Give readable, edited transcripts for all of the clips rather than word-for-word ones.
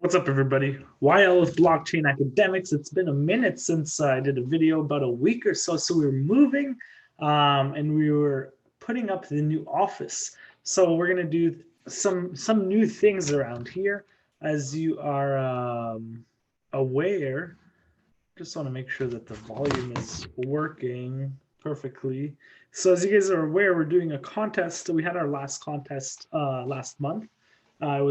What's up, everybody? YL with Blockchain Academics. It's been a minute since I did a video, about a week or so. So we were moving and we were putting up the new office. So we're going to do some new things around here. As you are aware, just want to make sure that the volume is working perfectly. So as you guys are aware, we're doing a contest. So we had our last contest last month. It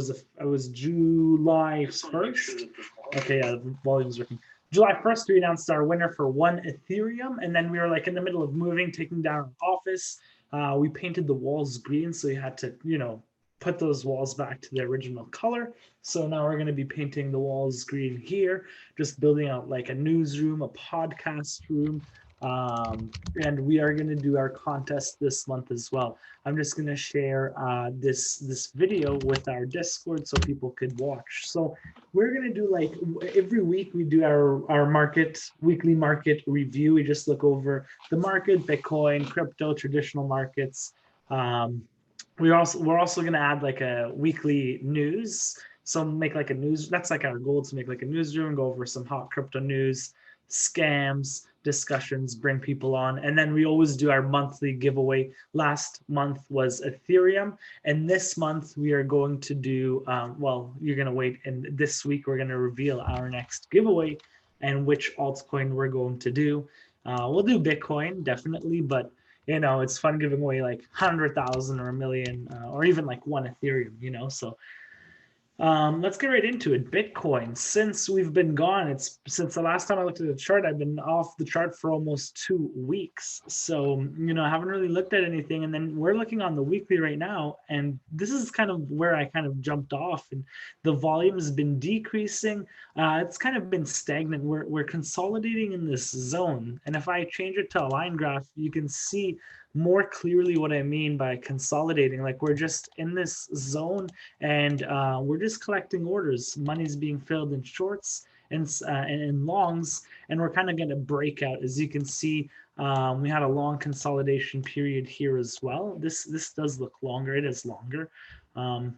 was July 1st. Okay, yeah, the volume's working. July 1st, we announced our winner for 1 Ethereum, and then we were like in the middle of moving, taking down our office. We painted the walls green, so we had to, put those walls back to their original color. So now we're going to be painting the walls green here, just building out like a newsroom, a podcast room, and we are going to do our contest this month as well. I'm just going to share this video with our Discord so people could watch. So we're going to do like every week we do our weekly market review. We just look over the market, Bitcoin, crypto, traditional markets. We're also going to add like a weekly news. So make like a news. That's like our goal, to make like a newsroom, go over some hot crypto news, scams, discussions, bring people on. And then we always do our monthly giveaway. Last month was Ethereum. And this month we are going to do, well, you're going to wait. And this week we're going to reveal our next giveaway and which altcoin we're going to do. We'll do Bitcoin, definitely, but it's fun giving away like 100,000 or a million or even like 1 Ethereum. So let's get right into it. Bitcoin, since we've been gone, it's since the last time I looked at the chart, I've been off the chart for almost 2 weeks. So, I haven't really looked at anything. And then we're looking on the weekly right now. And this is kind of where I kind of jumped off. And the volume has been decreasing. It's kind of been stagnant. We're consolidating in this zone. And if I change it to a line graph, you can see more clearly what I mean by consolidating. Like we're just in this zone and we're just collecting orders. Money's being filled in shorts and in longs, and we're kind of going to break out. As you can see, we had a long consolidation period here as well. This does look longer. It is longer. And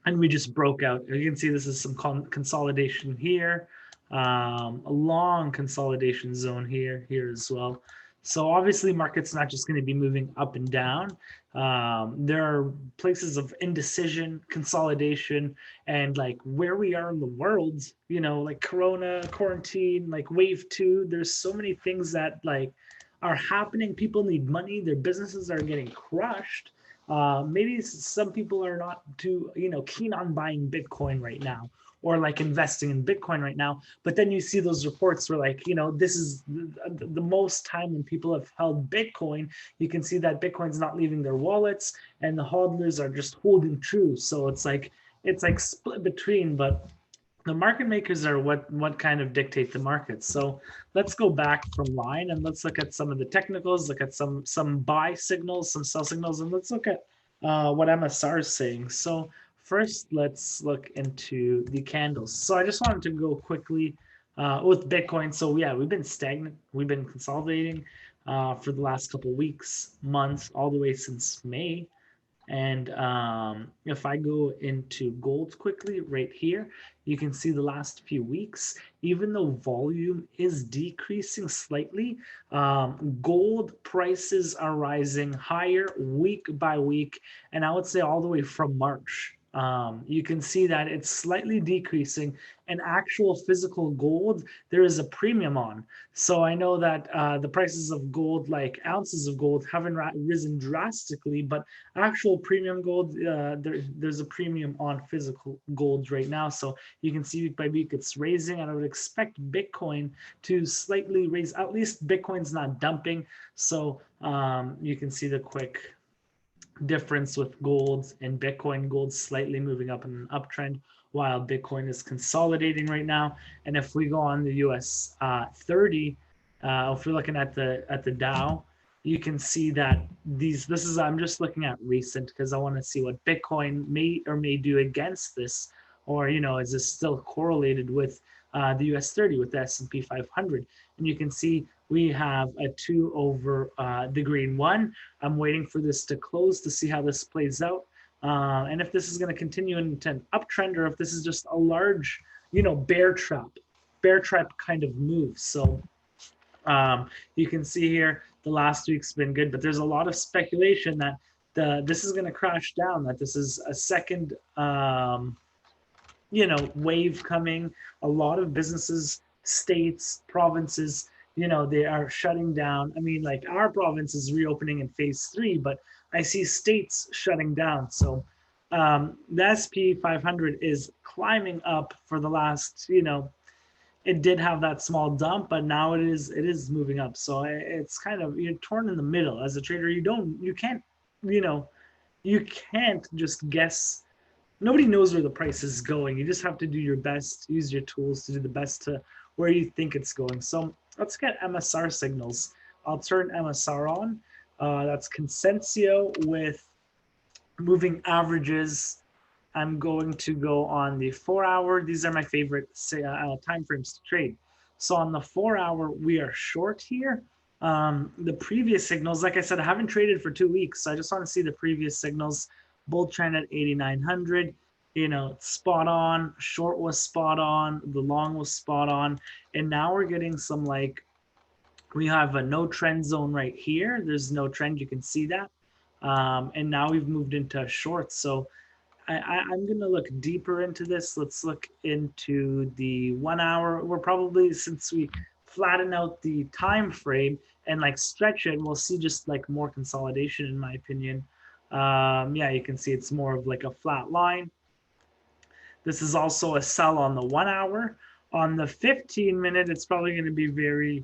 we just broke out. You can see this is some consolidation here, a long consolidation zone here as well. So obviously market's not just going to be moving up and down. There are places of indecision, consolidation, and like where we are in the world, like Corona, quarantine, like wave 2, there's so many things that like are happening. People need money. Their businesses are getting crushed. Maybe some people are not too, keen on buying Bitcoin right now or like investing in Bitcoin right now. But then you see those reports where like, this is the most time when people have held Bitcoin. You can see that Bitcoin's not leaving their wallets and the hodlers are just holding true. So it's like split between, but the market makers are what kind of dictate the market. So let's go back from line and let's look at some of the technicals, look at some buy signals, some sell signals, and let's look at what MSR is saying. So first, let's look into the candles. So I just wanted to go quickly with Bitcoin. So yeah, we've been stagnant. We've been consolidating for the last couple of weeks, months, all the way since May. And if I go into gold quickly right here, you can see the last few weeks, even though volume is decreasing slightly, gold prices are rising higher week by week. And I would say all the way from March. You can see that it's slightly decreasing, and actual physical gold, there is a premium on. So I know that the prices of gold, like ounces of gold, haven't risen drastically, but actual premium gold, there's a premium on physical gold right now. So you can see week by week it's raising, and I would expect Bitcoin to slightly raise. At least Bitcoin's not dumping. So you can see the quick difference with gold and Bitcoin. Gold's slightly moving up in an uptrend while Bitcoin is consolidating right now. And if we go on the US 30, if we're looking at the Dow, you can see that I'm just looking at recent because I want to see what Bitcoin may or may do against this, or is this still correlated with the US 30, with the S&P 500. And you can see we have a 2 over the green 1. I'm waiting for this to close to see how this plays out. And if this is going to continue into an uptrend, or if this is just a large bear trap kind of move. So you can see here the last week's been good, but there's a lot of speculation that this is going to crash down, that this is a second wave coming. A lot of businesses, states, provinces, they are shutting down. I mean, like our province is reopening in phase 3, but I see states shutting down. So the SP500 is climbing up for the last, it did have that small dump, but now it is moving up. So it's kind of, you're torn in the middle as a trader. You know, you can't just guess. Nobody knows where the price is going. You just have to do your best, use your tools to do the best to where you think it's going. So let's get MSR signals. I'll turn MSR on. That's Consensio with moving averages. I'm going to go on the 4-hour. These are my favorite time frames to trade. So on the 4-hour, we are short here. The previous signals, like I said, I haven't traded for 2 weeks, so I just want to see the previous signals. Bull trend at 8,900, spot on. Short was spot on. The long was spot on. And now we're getting some we have a no trend zone right here. There's no trend. You can see that. And now we've moved into shorts. So I'm going to look deeper into this. Let's look into the 1-hour. We're probably, since we flatten out the time frame and stretch it, we'll see just more consolidation, in my opinion. Yeah, you can see it's more of a flat line. This is also a sell on the 1-hour. On the 15-minute, it's probably going to be very,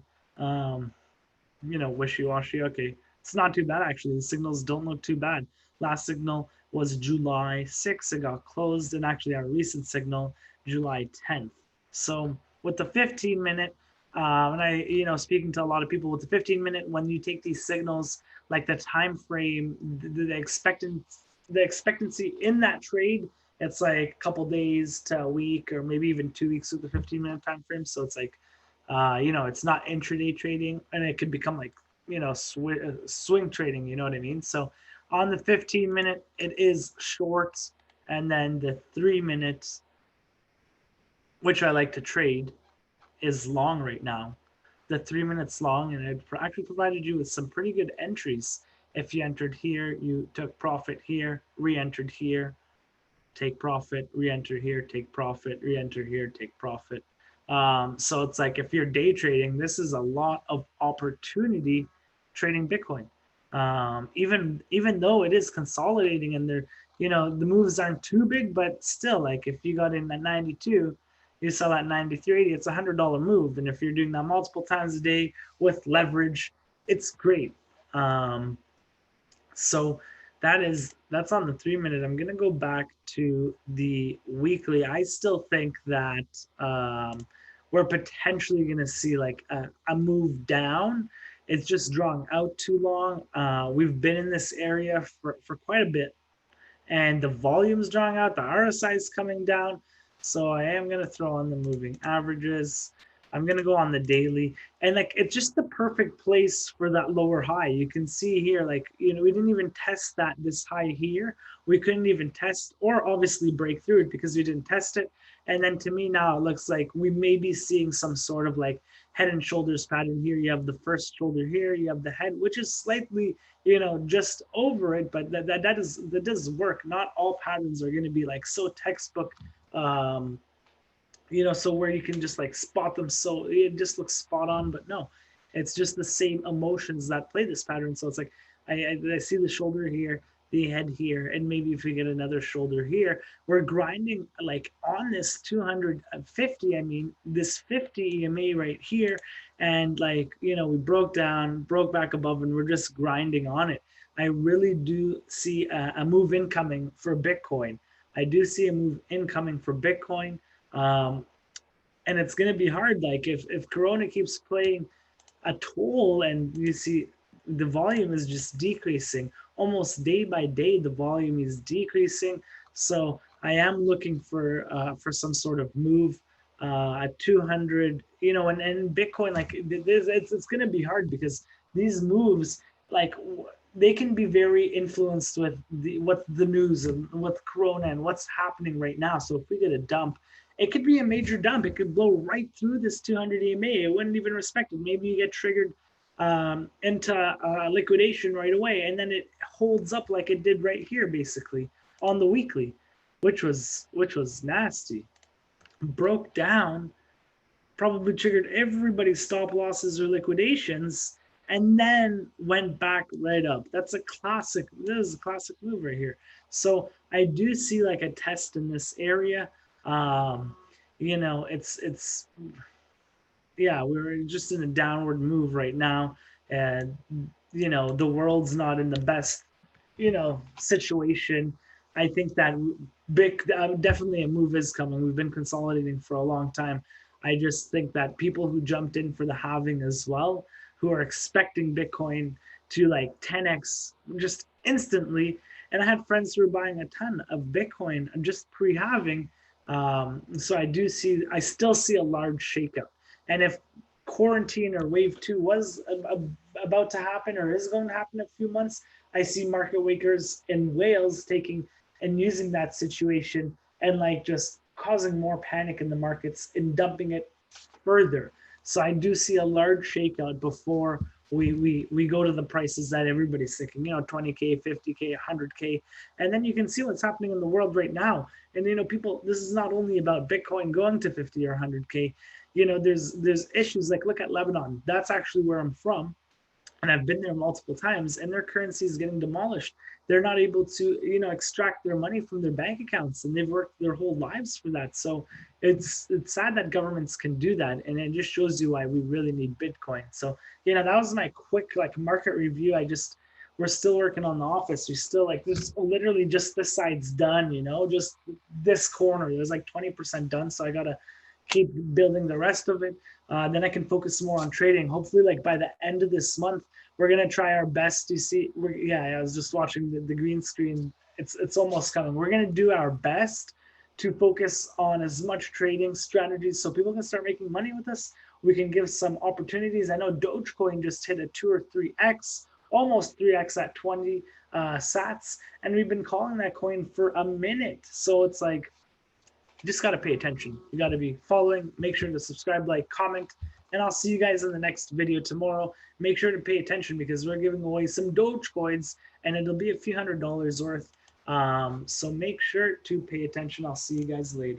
wishy-washy. Okay, it's not too bad, actually. The signals don't look too bad. Last signal was July 6th. It got closed, and actually our recent signal, July 10th. So with the 15-minute, and I, speaking to a lot of people with the 15-minute, when you take these signals, the time frame, the expectancy in that trade, it's a couple days to a week, or maybe even 2 weeks with the 15-minute time frame. So it's it's not intraday trading, and it could become swing trading. You know what I mean? So on the 15-minute, it is short, and then the 3-minute, which I like to trade, is long right now. The 3 minutes long, and it actually provided you with some pretty good entries. If you entered here, you took profit here, re-entered here, take profit, re-enter here, take profit, re-enter here, take profit. So it's if you're day trading, this is a lot of opportunity trading Bitcoin. Even though it is consolidating and the moves aren't too big, but still, if you got in at 92, you sell at 93.80, it's $100 move. And if you're doing that multiple times a day with leverage, it's great. So that's on the 3-minute. I'm gonna go back to the weekly. I still think that we're potentially gonna see a move down. It's just drawing out too long. We've been in this area for quite a bit, and the volume's drawing out. The RSI is coming down. So I am gonna throw on the moving averages. I'm gonna go on the daily, and it's just the perfect place for that lower high. You can see here, we didn't even test this high here. We couldn't even test or obviously break through it because we didn't test it. And then to me now it looks like we may be seeing some sort of head and shoulders pattern here. You have the first shoulder here, you have the head, which is slightly just over it, but that does work. Not all patterns are going to be so textbook, so where you can just spot them, so it just looks spot on. But no, it's just the same emotions that play this pattern. So it's I see the shoulder here, the head here, and maybe if we get another shoulder here, we're grinding on this 250. I mean, this 50 EMA right here, and we broke back above, and we're just grinding on it. I really do see a move incoming for Bitcoin. I do see a move incoming for Bitcoin. And it's going to be hard. If Corona keeps playing a toll, and you see the volume is just decreasing almost day by day, the volume is decreasing. So I am looking for some sort of move at 200, and Bitcoin, it's going to be hard because these moves, they can be very influenced with what the news and what Corona and what's happening right now. So if we get a dump it could be a major dump. It could blow right through this 200 EMA. It wouldn't even respect it. Maybe you get triggered into liquidation right away, and then it holds up like it did right here, basically on the weekly, which was nasty. Broke down, probably triggered everybody's stop losses or liquidations, and then went back right up. That's a classic. This is a classic move right here. So I do see like a test in this area. Um, it's yeah, we're just in a downward move right now, and the world's not in the best situation. I think that big definitely a move is coming. We've been consolidating for a long time. I just think that people who jumped in for the halving as well, who are expecting Bitcoin to like 10x just instantly, and I had friends who were buying a ton of Bitcoin just pre-halving. So I still see a large shakeup. And if quarantine or wave two was about to happen or is going to happen in a few months, I see market wakers in Wales taking and using that situation and like just causing more panic in the markets and dumping it further. So I do see a large shakeout before we go to the prices that everybody's thinking, 20K, 50K, 100K. And then you can see what's happening in the world right now. And, people, this is not only about Bitcoin going to 50 or 100K. There's issues like look at Lebanon. That's actually where I'm from, and I've been there multiple times, and their currency is getting demolished. They're not able to, extract their money from their bank accounts, and they've worked their whole lives for that. So it's sad that governments can do that, and it just shows you why we really need Bitcoin. So that was my quick like market review. We're still working on the office. We still like this literally just this side's done, just this corner. There's like 20% done, so I gotta keep building the rest of it. Then I can focus more on trading. Hopefully, like by the end of this month, we're gonna try our best to see. Yeah, I was just watching the green screen. It's almost coming. We're gonna do our best to focus on as much trading strategies so people can start making money with us. We can give some opportunities. I know Dogecoin just hit a 2 or 3x, almost 3x at 20 sats, and we've been calling that coin for a minute. So it's like you just got to pay attention. You got to be following. Make sure to subscribe, like, comment, and I'll see you guys in the next video tomorrow. Make sure to pay attention because we're giving away some Dogecoins, and it'll be a few $100s worth. So make sure to pay attention. I'll see you guys later.